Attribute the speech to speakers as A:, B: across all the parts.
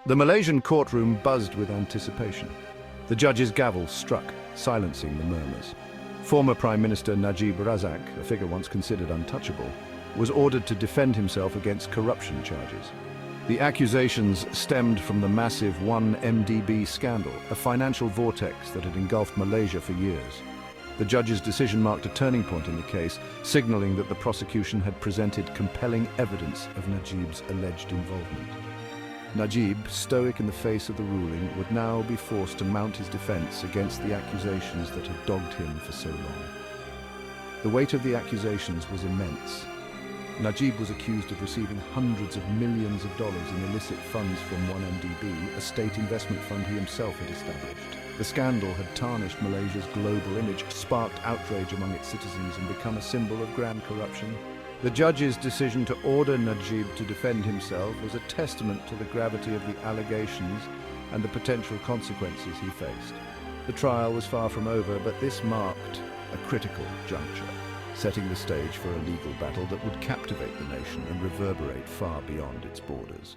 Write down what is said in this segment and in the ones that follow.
A: The Malaysian courtroom buzzed with anticipation. The judge's gavel struck, silencing the murmurs. Former Prime Minister Najib Razak, a figure once considered untouchable, was ordered to defend himself against corruption charges. The accusations stemmed from the massive 1MDB scandal, a financial vortex that had engulfed Malaysia for years. The judge's decision marked a turning point in the case, signaling that the prosecution had presented compelling evidence of Najib's alleged involvement. Najib, stoic in the face of the ruling, would now be forced to mount his defense against the accusations that had dogged him for so long. The weight of the accusations was immense. Najib was accused of receiving hundreds of millions of dollars in illicit funds from 1MDB, a state investment fund he himself had established. The scandal had tarnished Malaysia's global image, sparked outrage among its citizens, and become a symbol of grand corruption. The judge's decision to order Najib to defend himself was a testament to the gravity of the allegations and the potential consequences he faced. The trial was far from over, but this marked a critical juncture, setting the stage for a legal battle that would captivate the nation and reverberate far beyond its borders.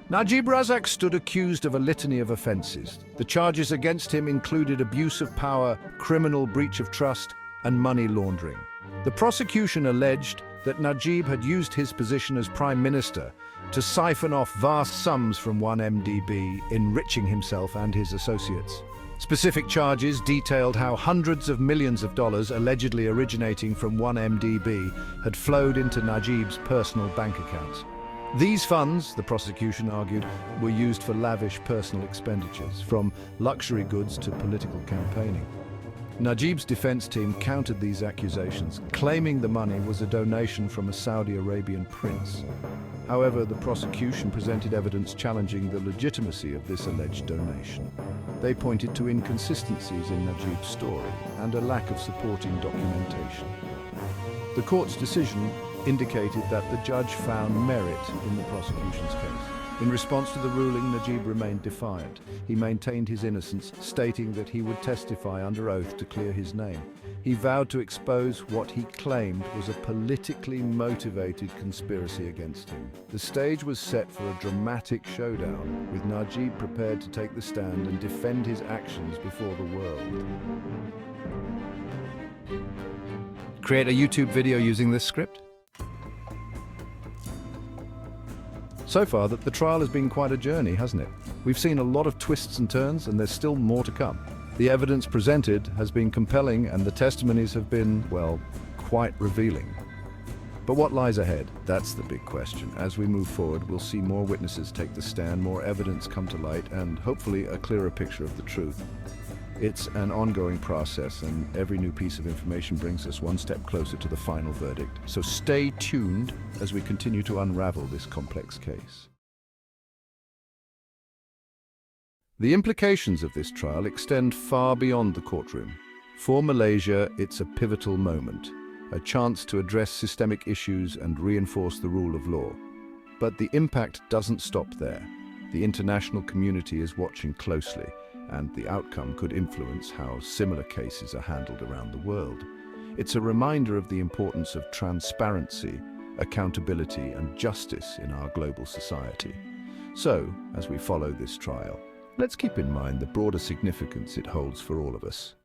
A: Najib Razak stood accused of a litany of offences. The charges against him included abuse of power, criminal breach of trust, and money laundering. The prosecution alleged that Najib had used his position as Prime Minister to siphon off vast sums from 1MDB, enriching himself and his associates. Specific charges detailed how hundreds of millions of dollars allegedly originating from 1MDB had flowed into Najib's personal bank accounts. These funds, the prosecution argued, were used for lavish personal expenditures, from luxury goods to political campaigning. Najib's defense team countered these accusations, claiming the money was a donation from a Saudi Arabian prince. However, the prosecution presented evidence challenging the legitimacy of this alleged donation. They pointed to inconsistencies in Najib's story and a lack of supporting documentation. The court's decision indicated that the judge found merit in the prosecution's case. In response to the ruling, Najib remained defiant. He maintained his innocence, stating that he would testify under oath to clear his name. He vowed to expose what he claimed was a politically motivated conspiracy against him. The stage was set for a dramatic showdown, with Najib prepared to take the stand and defend his actions before the world. Create a YouTube video using this script? So far, the trial has been quite a journey, hasn't it? We've seen a lot of twists and turns, and there's still more to come. The evidence presented has been compelling, and the testimonies have been, well, quite revealing. But what lies ahead? That's the big question. As we move forward, we'll see more witnesses take the stand, more evidence come to light, and hopefully a clearer picture of the truth. It's an ongoing process, and every new piece of information brings us one step closer to the final verdict. So stay tuned as we continue to unravel this complex case. The implications of this trial extend far beyond the courtroom. For Malaysia, it's a pivotal moment, a chance to address systemic issues and reinforce the rule of law. But the impact doesn't stop there. The international community is watching closely, and the outcome could influence how similar cases are handled around the world. It's a reminder of the importance of transparency, accountability, and justice in our global society. So, as we follow this trial, let's keep in mind the broader significance it holds for all of us.